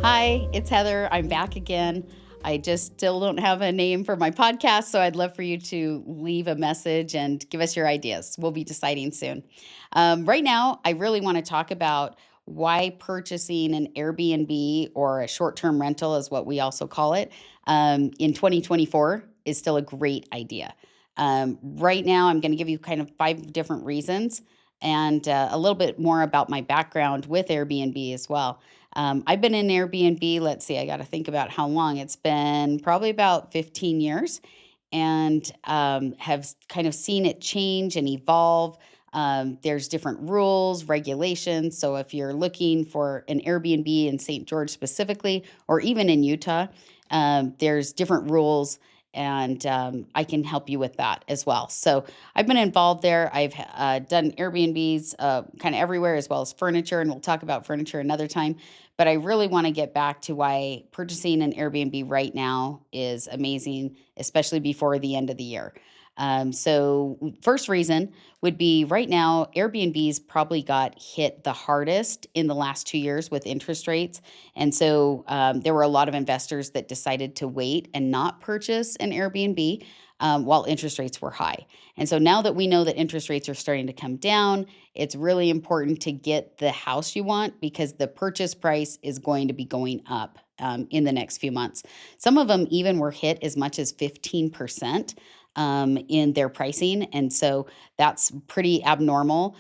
Hi, it's Heather. I'm back again. I just still don't have a name for my podcast, so I'd love for you to leave a message and give us your ideas. We'll be deciding soon. Right now, I really want to talk about why purchasing an Airbnb or a short term rental, is what we also call it, in 2024 is still a great idea. Right now, I'm going to give you kind of five different reasons and a little bit more about my background with Airbnb as well. I've been in Airbnb, let's see, I got to think about how long. It's been probably about 15 years and kind of seen it change and evolve. There's different rules, regulations. So if you're looking for an Airbnb in St. George specifically, or even in Utah, there's different rules. And I can help you with that as well. So I've been involved there. I've done Airbnbs kind of everywhere, as well as furniture, and we'll talk about furniture another time. But I really want to get back to why purchasing an Airbnb right now is amazing, especially before the end of the year. First reason would be right now, Airbnbs probably got hit the hardest in the last 2 years with interest rates. And so there were a lot of investors that decided to wait and not purchase an Airbnb while interest rates were high. And so now that we know that interest rates are starting to come down, it's really important to get the house you want because the purchase price is going to be going up in the next few months. Some of them even were hit as much as 15% in their pricing. And so that's pretty abnormal.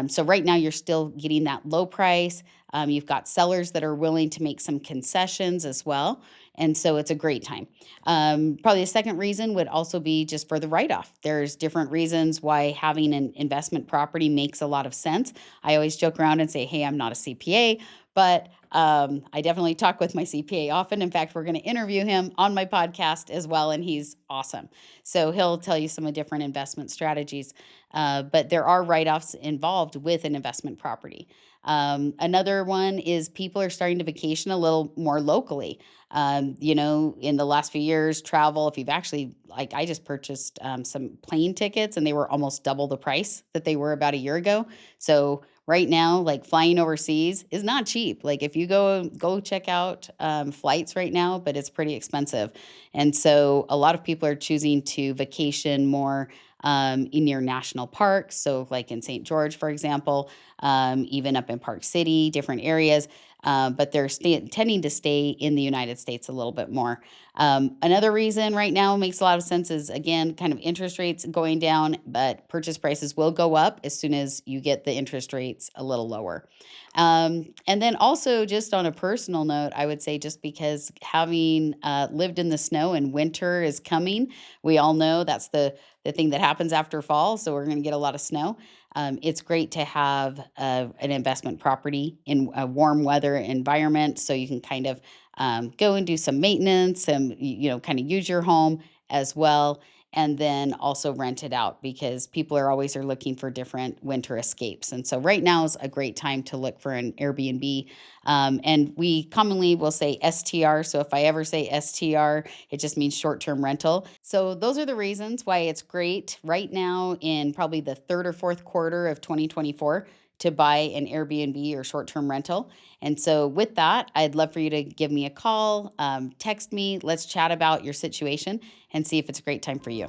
So right now you're still getting that low price. You've got sellers that are willing to make some concessions as well. And so it's a great time. Probably the second reason would also be just for the write off. There's different reasons why having an investment property makes a lot of sense. I always joke around and say, hey, I'm not a CPA, but I definitely talk with my CPA often. In fact, we're going to interview him on my podcast as well, and he's awesome. So he'll tell you some of different investment strategies. But there are write offs involved with an investment property. Another one is people are starting to vacation a little more locally. In the last few years, travel, if you've actually, like, I just purchased some plane tickets and they were almost double the price that they were about a year ago. So, right now, like flying overseas is not cheap. Like if you go check out flights right now, but it's pretty expensive. And so a lot of people are choosing to vacation more in near national parks. So like in St. George, for example, even up in Park City, different areas. But they're tending to stay in the United States a little bit more. Another reason right now makes a lot of sense is, again, kind of interest rates going down, but purchase prices will go up as soon as you get the interest rates a little lower. And then also, just on a personal note, I would say just because having lived in the snow and winter is coming, we all know that's the thing that happens after fall. So we're going to get a lot of snow. It's great to have an investment property in a warm weather environment so you can kind of go and do some maintenance and kind of use your home as well, and then also rent it out because people are looking for different winter escapes. And so right now is a great time to look for an Airbnb. And we commonly will say STR. So if I ever say STR, it just means short term rental. So those are the reasons why it's great right now in probably the third or fourth quarter of 2024 to buy an Airbnb or short term rental. And so, with that, I'd love for you to give me a call, text me, let's chat about your situation and see if it's a great time for you.